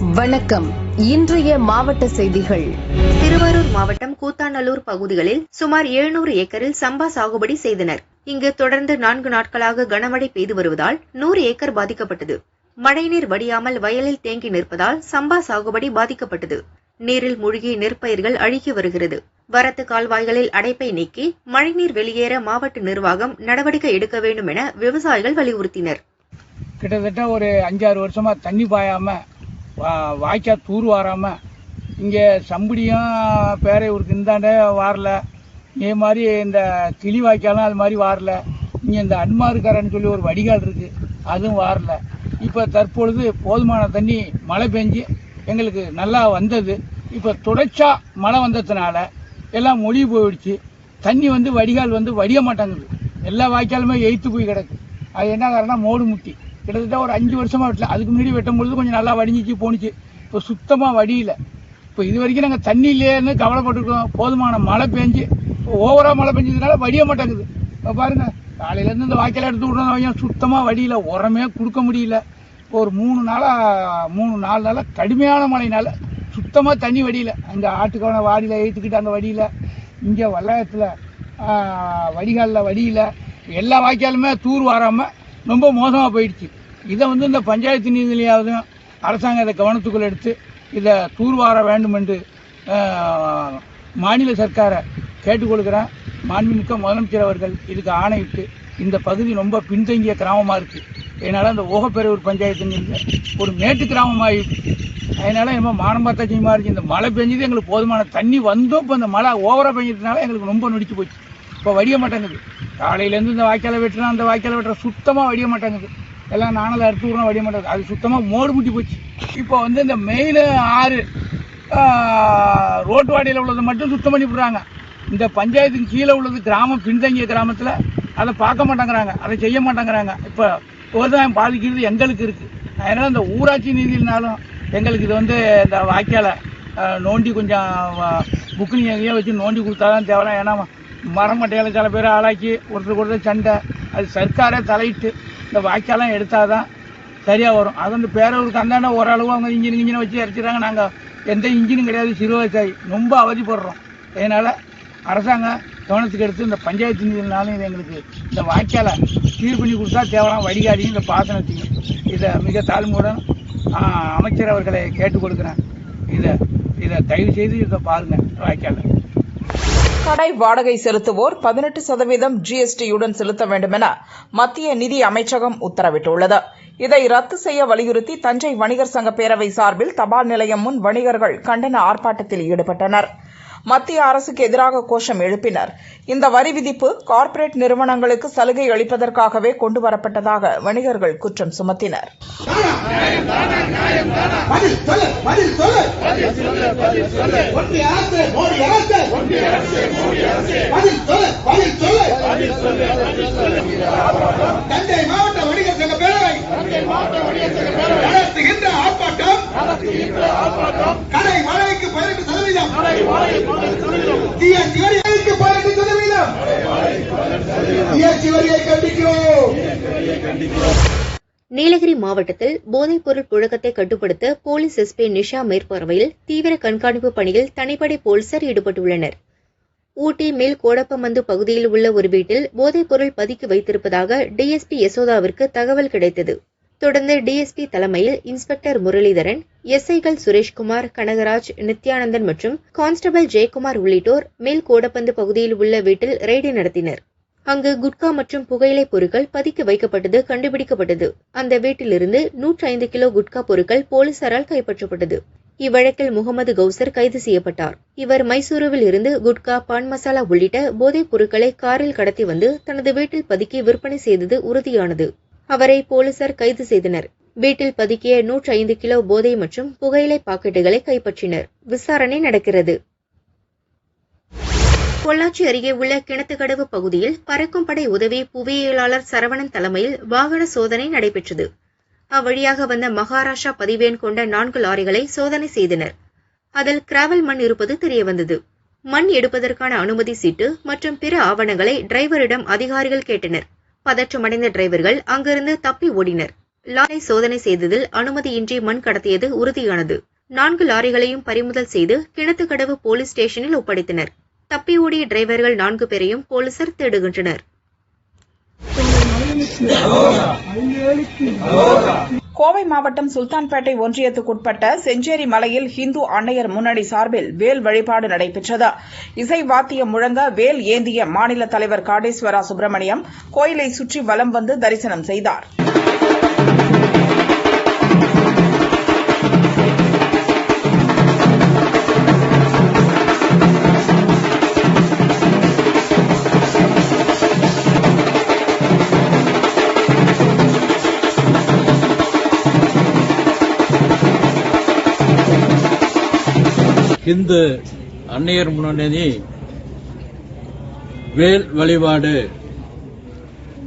வணக்கம். இன்றைய மாவட்ட செய்திகள். திருவாரூர் மாவட்டம் கூத்தாநல்லூர் பகுதிகளில் சுமார் 700 ஏக்கரில் சம்பா சாகுபடி செய்தனர். இங்கு தொடர்ந்து 4 நாட்களாக கனமழை பெய்து வருவதால் 100 ஏக்கர் பாதிக்கப்பட்டது. மழைநீர் வடியாமல் வயலில் தேங்கி நிற்பதால் சம்பா சாகுபடி பாதிக்கப்பட்டது. நீரில் மூழ்கி நெற்பயிர்கள் அழுகி வருகிறது. வரத்து கால்வாய்களில் அடைப்பை நீக்கி மழைநீர் வெளியேற மாவட்ட நிர்வாகம் நடவடிக்கை எடுக்க வேண்டும் என விவசாயிகள் வலியுறுத்தினர். கிட்டத்தட்ட ஒரு 5-6 வருஷமா தண்ணி பாயாம வாய்க்கா தூர் வாராம இங்கே சம்படியும் பேரையூருக்கு இந்தாண்டே வாரல. இதே மாதிரி இந்த கிளி வாய்க்காலும் அது மாதிரி வாரல. இங்கே இந்த அன்மாருக்காரன்னு சொல்லி ஒரு வடிகால் இருக்கு, அதுவும் வாரல. இப்போ தற்பொழுது போதுமான தண்ணி மழை பெஞ்சு எங்களுக்கு நல்லா வந்தது. இப்போ தொடர்ச்சா மழை வந்ததுனால எல்லாம் மொழி போயிடுச்சு. தண்ணி வடிகால் வடிய மாட்டேங்குது. எல்லா வாய்க்காலுமே எய்த்து போய் கிடக்கு. அது என்ன காரணம்? மோடு முட்டி கிட்டத்தட்ட ஒரு 5 வருஷமா வெட்டல. அதுக்கு முன்னாடி வெட்டும் பொழுது கொஞ்சம் நல்லா வடிஞ்சிச்சு போணுச்சு. இப்போ சுத்தமாக வடியில. இப்போ இது வரைக்கும் நாங்கள் தண்ணி இல்லையேன்னு கவலைப்பட்டுருக்கோம். போதுமான மழை பெஞ்சு ஓவரா மழை பெஞ்சதுனால வடிய மாட்டேங்குது. இப்போ பாருங்க, காலையிலேருந்து இந்த வாய்க்கால எடுத்து விட்றோம், சுத்தமாக வடியில, உரமே கொடுக்க முடியல. ஒரு 3-4 நாளாக கடுமையான மழைனால சுத்தமாக தண்ணி வடியில. அந்த ஆட்டுக்கான வாடியில் ஏற்றுக்கிட்டு அந்த வடியில, இங்கே வல்லாயத்தில் வடிகாலில் வடியில, எல்லா வாய்க்காலுமே தூர் வாராமல் ரொம்ப மோசமாக போயிடுச்சு. இதை இந்த பஞ்சாயத்து நிதியிலையாவது அரசாங்கம் இதை கவனத்துக்குள் எடுத்து இதை தூர்வார வேண்டும் என்று மாநில சர்க்காரை கேட்டுக்கொள்கிறேன். மாண்புமிக்க முதலமைச்சர் அவர்கள் இதுக்கு ஆணையிட்டு, இந்த பகுதி ரொம்ப பின்தங்கிய கிராமமாக இருக்குது. அதனால் அந்த ஓகப்பெரூர் பஞ்சாயத்து ஒரு மேட்டு கிராமமாகிடுச்சு. அதனால் நம்ம மானம் பார்த்தா செய்யுமா இருக்குது. இந்த மழை பெஞ்சது எங்களுக்கு போதுமான தண்ணி வந்தோம். இப்போ இந்த மழை ஓவராக பெஞ்சதுனால எங்களுக்கு ரொம்ப நொடிச்சு போச்சு. இப்போ வடிய மாட்டேங்குது. காலையிலேருந்து இந்த வாய்க்காலை வெட்டுறோம், அந்த வாய்க்காலை வெட்டுற சுத்தமாக வடிய மாட்டேங்குது. எல்லாம் நானல் அறுத்து விட்றோம், வடிய மாட்டேங்குது. அது சுத்தமாக மோடு முட்டி போச்சு. இப்போ இந்த மெயின் 6 ரோட்டு வாடியில் உள்ளது மட்டும் சுத்தம் பண்ணி விடுறாங்க. இந்த பஞ்சாயத்துக்கு கீழே உள்ளது கிராமம், பின்தங்கிய கிராமத்தில் அதை பார்க்க மாட்டேங்கிறாங்க, அதை செய்ய மாட்டேங்கிறாங்க. இப்போ விவசாயம் பாதிக்கிறது எங்களுக்கு இருக்குது. அதனால் இந்த ஊராட்சி நிதியினாலும் எங்களுக்கு இது இந்த வாய்க்காலை நோண்டி கொஞ்சம் புக்கிங் எங்கேயும் வச்சு நோண்டி கொடுத்தாதான் தேவலாம். ஏன்னா மரமட்டையில் சில பேர் ஆளாக்கி ஒருத்தருக்கு சண்டை. அது சர்க்காரே தலையிட்டு இந்த வாய்க்காலாம் எடுத்தால் தான் சரியாக வரும். அது பேரூருக்கு அந்தாண்ட ஓரளவு அவங்க இன்ஜினை வச்சு இறச்சிடுறாங்க. நாங்கள் எந்த இன்ஜினும் கிடையாது, சிறு விவசாயி, ரொம்ப அவதிப்படுறோம். அதனால் அரசாங்கம் கவனத்துக்கு எடுத்து இந்த பஞ்சாயத்து நிதியினாலும் இது எங்களுக்கு இந்த வாய்க்காலை சீர் பண்ணி கொடுத்தா தேவலாம். வடிகாலையும் இந்த பாசனத்தையும் இதை மிக தாழ்மையுடன் அமைச்சர் அவர்களை கேட்டுக் கொடுக்குறேன். இதை தயவு செய்து இதை பாருங்கள். வாய்க்காலை கடை வாடகை செலுத்துவோர் 18% GST-யுடன் செலுத்த வேண்டும் என மத்திய நிதி அமைச்சகம் உத்தரவிட்டுள்ளது. இதை ரத்து செய்ய வலியுறுத்தி தஞ்சை வணிகர் சங்க பேரவை சார்பில் தபால் நிலையம் முன் வணிகர்கள் கண்டன ஆர்ப்பாட்டத்தில் ஈடுபட்டனர். மத்திய அரசுக்கு எதிராக கோஷம் எழுப்பினர். இந்த வரி விதிப்பு கார்ப்பரேட் நிறுவனங்களுக்கு சலுகை அளிப்பதற்காகவே கொண்டுவரப்பட்டதாக வணிகர்கள் குற்றம் சுமத்தினர். தஞ்சை மாவட்ட வணிகர் சங்க பேரவை நடத்துகின்ற ஆர்ப்பாட்டம் கடை வாடகைக்கு 18%, GST வரிக்கு 18%, GST வரியை கண்டிக்கிறோம். நீலகிரி மாவட்டத்தில் போதைப் பொருள் புழக்கத்தை கட்டுப்படுத்த போலீஸ் SP நிஷா மேற்பார்வையில் தீவிர கண்காணிப்பு பணியில் தனிப்படை போலீசார் ஈடுபட்டுள்ளனர். ஊட்டி மேல் கோடப்பமந்து பகுதியில் உள்ள ஒரு வீட்டில் போதைப் பொருள் பதுக்கி வைத்திருப்பதாக DSP யசோதாவிற்கு தகவல் கிடைத்தது. தொடர்ந்து DSP தலைமையில் இன்ஸ்பெக்டர் முரளிதரன், SI-கள் சுரேஷ்குமார், கனகராஜ், நித்யானந்தன் மற்றும் கான்ஸ்டபிள் ஜெயக்குமார் உள்ளிட்டோர் மேல் கோடப்பந்து பகுதியில் உள்ள வீட்டில் ரெய்டு நடத்தினர். அங்கு குட்கா மற்றும் புகையிலை பொருட்கள் பதுக்கி வைக்கப்பட்டது கண்டுபிடிக்கப்பட்டது. அந்த வீட்டிலிருந்து 105 கிலோ குட்கா பொருட்கள் போலீசாரால் கைப்பற்றப்பட்டது. இவ்வழக்கில் முகமது கௌசர் கைது செய்யப்பட்டார். இவர் மைசூருவில் இருந்து குட்கா, பான் மசாலா உள்ளிட்ட போதைப் பொருட்களை காரில் கடத்தி வந்து தனது வீட்டில் பதுக்கி விற்பனை செய்தது உறுதியானது. அவரை போலீசார் கைது செய்தனர். வீட்டில் பதுக்கிய 105 கிலோ போதை மற்றும் புகையிலை பாக்கெட்டுகளை கைப்பற்றினர். விசாரணை நடக்கிறது. பொள்ளாச்சி அருகே உள்ள கிணத்துக்கடவு பகுதியில் பறக்கும் படை உதவி புவியியலாளர் சரவணன் தலைமையில் வாகன சோதனை நடைபெற்றது. அவ்வழியாக வந்த மகாராஷ்டிரா பதிவேன் கொண்ட 4 லாரிகளை சோதனை செய்தனர். அதில் கிராவல் மண் இருப்பது தெரியவந்தது. மண் எடுப்பதற்கான அனுமதி சீட்டு மற்றும் பிற ஆவணங்களை டிரைவரிடம் அதிகாரிகள் கேட்டனர். பதற்றமடைந்த டிரைவர்கள் அங்கிருந்து தப்பி ஓடினர். லாரி சோதனை செய்ததில் அனுமதியின்றி மண் கடத்தியது உறுதியானது. 4 லாரிகளையும் பறிமுதல் செய்து கிணத்துக்கடவு போலீஸ் ஸ்டேஷனில் ஒப்படைத்தனர். தப்பி ஓடிய டிரைவர்கள் 4 பேரையும் போலீசார் தேடுகின்றனர். கோவை மாவட்டம் சுல்தான்பேட்டை ஒன்றியத்துக்குட்பட்ட செஞ்சேரி மலையில் இந்து அன்னையர் முன்னணி சார்பில் வேல் வழிபாடு நடைபெற்றது. இசை வாத்தியம் முழங்க வேல் ஏந்திய மாநில தலைவர் காடேஸ்வரா சுப்பிரமணியம் கோயிலை சுற்றி வலம் வந்து தரிசனம் செய்தார். இந்து அன்னையர் முன்னணி வேல் வழிபாடு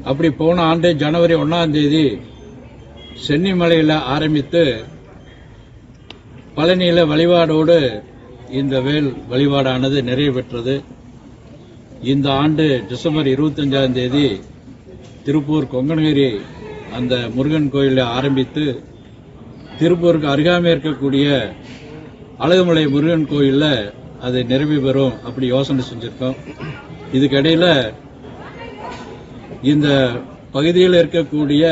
அப்படி போன ஆண்டு ஜனவரி 1ஆம் தேதி சென்னிமலையில் ஆரம்பித்து பழனியில வழிபாடோடு இந்த வேல் வழிபாடானது நிறைவு பெற்றது. இந்த ஆண்டு டிசம்பர் 25ஆம் தேதி திருப்பூர் கொங்கணகிரி அந்த முருகன் கோயிலில் ஆரம்பித்து திருப்பூருக்கு அருகாமை இருக்கக்கூடிய அழகுமலை முருகன் கோயில்ல அது நிறைவு பெறும் அப்படி யோசனை செஞ்சிருக்கோம். இதுக்கிடையில இந்த பகுதியில் இருக்கக்கூடிய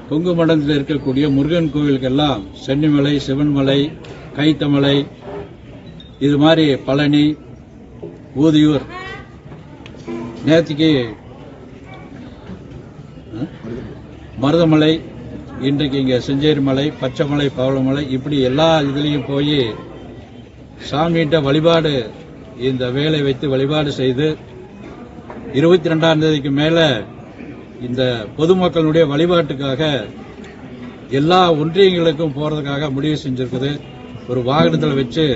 கொங்கு மண்டலத்தில் இருக்கக்கூடிய முருகன் கோயிலுக்கெல்லாம் சென்னிமலை, சிவன்மலை, கைத்தமலை, இது மாதிரி பழனி, ஊதியூர், நேத்திக்கு மருதமலை, இன்றைக்கு இங்க செஞ்சேரி மலை, பச்சைமலை, பவளமலை, இப்படி எல்லா இதுலையும் போய் சாமிகிட்ட வழிபாடு இந்த வேலை வைத்து வழிபாடு செய்து 22ஆம் தேதிக்கு மேல இந்த பொதுமக்களுடைய வழிபாட்டுக்காக எல்லா ஒன்றியங்களுக்கும் போறதுக்காக முடிவு செஞ்சிருக்குது. ஒரு வாகனத்தில் வச்சு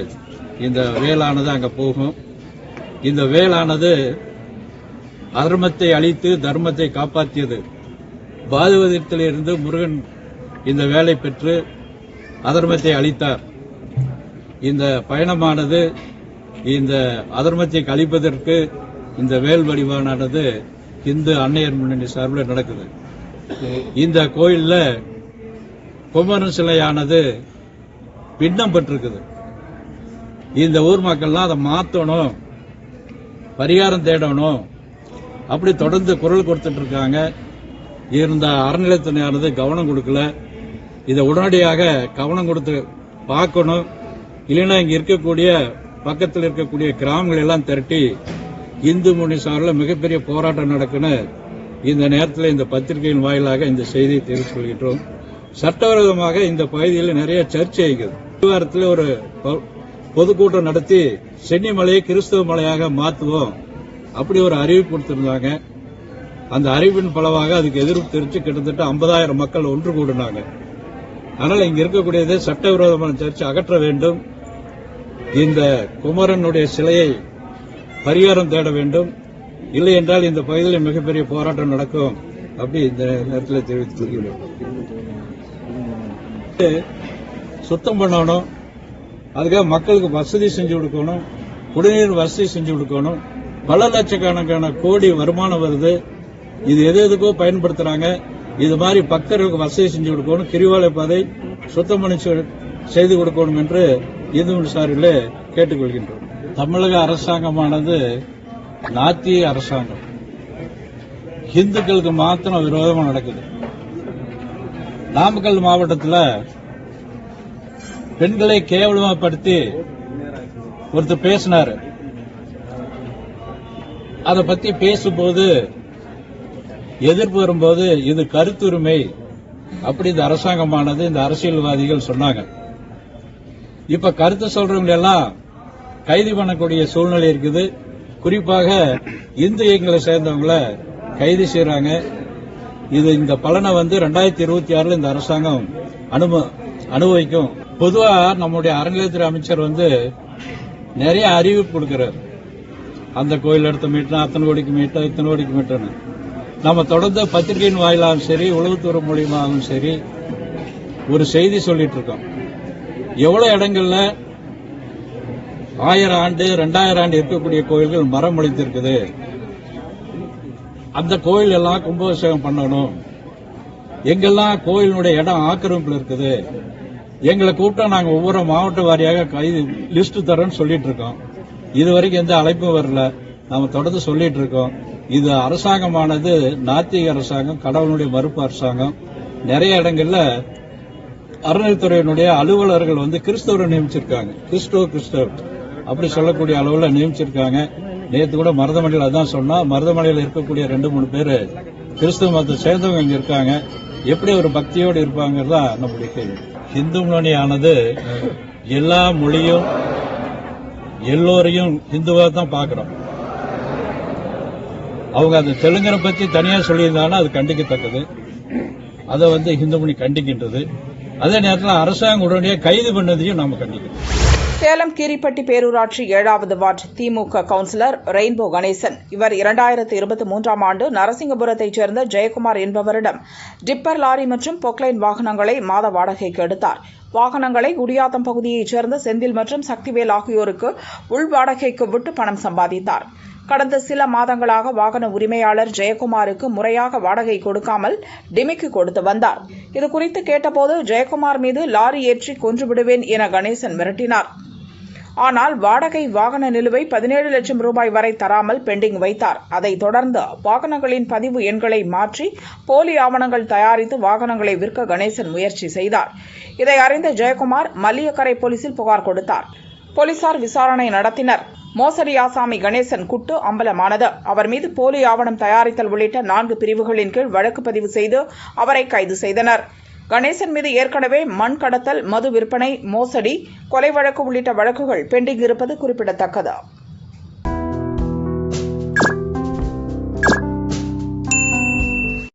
இந்த வேலானது அங்க போகும். இந்த வேலானது அதர்மத்தை அழித்து தர்மத்தை காப்பாற்றியது. பாதுவதத்திலிருந்து முருகன் இந்த வேலை பெற்று அதர்மத்தை அழித்தார். இந்த பயணமானது இந்த அதர்மத்தை கழிப்பதற்கு இந்த வேல் வடிவானது இந்து அன்னையர் முன்னணி சார்பில் நடக்குது. இந்த கோயில்ல குமரன் சிலையானது பின்னம் பெற்றிருக்குது. இந்த ஊர் மக்கள்லாம் அதை மாற்றணும், பரிகாரம் தேடணும், அப்படி தொடர்ந்து குரல் கொடுத்துட்டு இருக்காங்க. இருந்த அறநிலையத்துறையானது கவனம் கொடுக்கல. இதை உடனடியாக கவனம் கொடுத்து பார்க்கணும். இல்லைன்னா இங்க இருக்கக்கூடிய பக்கத்தில் இருக்கக்கூடிய கிராமங்கள் எல்லாம் திரட்டி இந்து முன்னணி சார்பில் மிகப்பெரிய போராட்டம் நடக்குன்னு இந்த நேரத்தில் இந்த பத்திரிகையின் வாயிலாக இந்த செய்தியை தெரிவித்துக் கொள்கின்றோம். சட்டவிரோதமாக இந்த பகுதியில் நிறைய சர்ச்சை இருக்குது. வாரத்தில் ஒரு பொதுக்கூட்டம் நடத்தி சென்னிமலையை கிறிஸ்தவ மலையாக மாற்றுவோம் அப்படி ஒரு அறிவிப்பு கொடுத்திருந்தாங்க. அந்த அறிவின் பலவாக அதுக்கு எதிர்ப்பு தெரிவித்து கிட்டத்தட்ட 50,000 மக்கள் ஒன்று கூடினாங்க. ஆனால் இங்க இருக்கக்கூடியது சட்டவிரோதமான சர்ச்சை அகற்ற வேண்டும். இந்த குமரனுடைய சிலையை பரிகாரம் தேட வேண்டும். இல்லை என்றால் இந்த பகுதியில் மிகப்பெரிய போராட்டம் நடக்கும் அப்படி இந்த நேரத்தில் தெரிவித்துள்ளோம். சுத்தம் பண்ணணும், அதுக்காக மக்களுக்கு வசதி செஞ்சு கொடுக்கணும், குடிநீர் வசதி செஞ்சு கொடுக்கணும். பல லட்சக்கணக்கான கோடி வருமானம் வருது. இது எதுக்கோ பயன்படுத்துறாங்க. இது மாதிரி பக்தர்களுக்கு வசதி செஞ்சு கொடுக்கணும், கிரிவலை பாதை சுத்தம் பண்ணி செய்து கொடுக்கணும் என்று இந்து சார்பில் கேட்டுக்கொள்கின்றோம். தமிழக அரசாங்கமானது நாத்திய அரசாங்கம். இந்துக்களுக்கு மாத்திரம் விரோதமா நடக்குது. நாமக்கல் மாவட்டத்தில் பெண்களை கேவலமாப்படுத்தி ஒருத்தர் பேசினாரு. அதை பத்தி பேசும்போது எதிர்ப்பு வரும்போது இது கருத்துரிமை அப்படி இந்த அரசாங்கமானது இந்த அரசியல்வாதிகள் சொன்னாங்க. இப்ப கருத்து சொல்றவங்க எல்லாம் கைது பண்ணக்கூடிய சூழ்நிலை இருக்குது. குறிப்பாக இந்து இயக்கங்களை சேர்ந்தவங்களை கைது செய்யறாங்க. இது இந்த பலனை 2026 இந்த அரசாங்கம் அனுபவிக்கும். பொதுவா நம்முடைய அறநிலையத்துறை அமைச்சர் நிறைய அறிவிப்பு கொடுக்கிறார். அந்த கோயில் எடுத்து மீட்டா அத்தனை கோடிக்கு மீட்டா இத்தனை கோடிக்கு மீட்டணும். நம்ம தொடர்ந்து பத்திரிகையின் வாயிலாகவும் சரி, உளவுத்துறை மூலியமாகவும் சரி ஒரு செய்தி சொல்லிட்டு இருக்கோம். எவ்வளவு இடங்கள்ல 1000 ஆண்டு 2000 ஆண்டு இருக்கக்கூடிய கோயில்கள் மரம் முளைத்திருக்குது. அந்த கோயில் எல்லாம் கும்பாபிஷேகம் பண்ணணும். எங்கெல்லாம் கோயிலுடைய இடம் ஆக்கிரமிப்பில் இருக்குது, எங்களை கூப்பிட்டா நாங்க ஒவ்வொரு மாவட்ட வாரியாக கைது லிஸ்ட் தரோம்னு சொல்லிட்டு இருக்கோம். இதுவரைக்கும் எந்த அழைப்பும் வரல. நாம தொடர்ந்து சொல்லிட்டு இருக்கோம். இது அரசாங்கமானது நாத்திக அரசாங்கம், கடவுளுடைய மறுப்பு அரசாங்கம். நிறைய இடங்கள்ல அறநிலைத்துறையினுடைய அலுவலர்கள் கிறிஸ்தவரை நியமிச்சிருக்காங்க. கிறிஸ்தவ அப்படி சொல்லக்கூடிய அளவுல நியமிச்சிருக்காங்க. நேற்று கூட மருதமலையில் அதான் சொன்னா, மருதமலையில் இருக்கக்கூடிய 2-3 பேர் கிறிஸ்தவ மதத்தை சேர்ந்தவங்க இங்க இருக்காங்க. எப்படி ஒரு பக்தியோடு இருப்பாங்கறதா நம்முடைய கேள்வி. இந்து முன்னணியானது எல்லா மொழியும் எல்லோரையும் இந்துவா தான் பாக்குறோம். அவங்க அந்த தெலுங்கரை பத்தி தனியா சொல்லியிருந்தாங்கன்னா அது கண்டிக்கத்தக்கது. அதை இந்து முன்னணி கண்டிக்கின்றது. அதே நேரத்தில் அரசாங்கம் உடனடியாக கைது பண்ணதையும் நாம கண்டிக்கிறோம். சேலம் கீரிப்பட்டி பேரூராட்சி 7வது வார்டு திமுக கவுன்சிலர் ரெயின்போ கணேசன். இவர் 2023ஆம் ஆண்டு நரசிங்கபுரத்தைச் சேர்ந்த ஜெயக்குமார் என்பவரிடம் டிப்பர் லாரி மற்றும் பொக்லைன் வாகனங்களை மாத வாடகைக்கு எடுத்தார். வாகனங்களை குடியாத்தம் பகுதியைச் சேர்ந்த செந்தில் மற்றும் சக்திவேல் ஆகியோருக்கு உள் வாடகைக்கு விட்டு பணம் சம்பாதித்தார். கடந்த சில மாதங்களாக வாகன உரிமையாளர் ஜெயக்குமாருக்கு முறையாக வாடகை கொடுக்காமல் டிமிக்கு கொடுத்து வந்தார். இதுகுறித்து கேட்டபோது ஜெயக்குமார் மீது லாரி ஏற்றி கொன்றுவிடுவேன் என கணேசன் மிரட்டினார். ஆனால் வாடகை வாகன நிலுவை 17 லட்சம் ரூபாய் வரை தராமல் பெண்டிங் வைத்தார். அதைத் தொடர்ந்து வாகனங்களின் பதிவு எண்களை மாற்றி போலி ஆவணங்கள் தயாரித்து வாகனங்களை விற்க கணேசன் முயற்சி செய்தார். இதை அறிந்த ஜெயக்குமார் மல்லியக்கரை போலீசில் புகார் கொடுத்தார். போலீசார் விசாரணை நடத்தினர். மோசடி ஆசாமி கணேசன் குட்டு அம்பலமானது. அவர் மீது போலி ஆவணம் தயாரித்தல் உள்ளிட்ட 4 பிரிவுகளின் கீழ் வழக்கு பதிவு செய்து அவரை கைது செய்தனர். கணேசன் மீது ஏற்கனவே மண் கடத்தல், மது விற்பனை, மோசடி, கொலை வழக்கு உள்ளிட்ட வழக்குகள் பெண்டிங் இருப்பது குறிப்பிடத்தக்கது.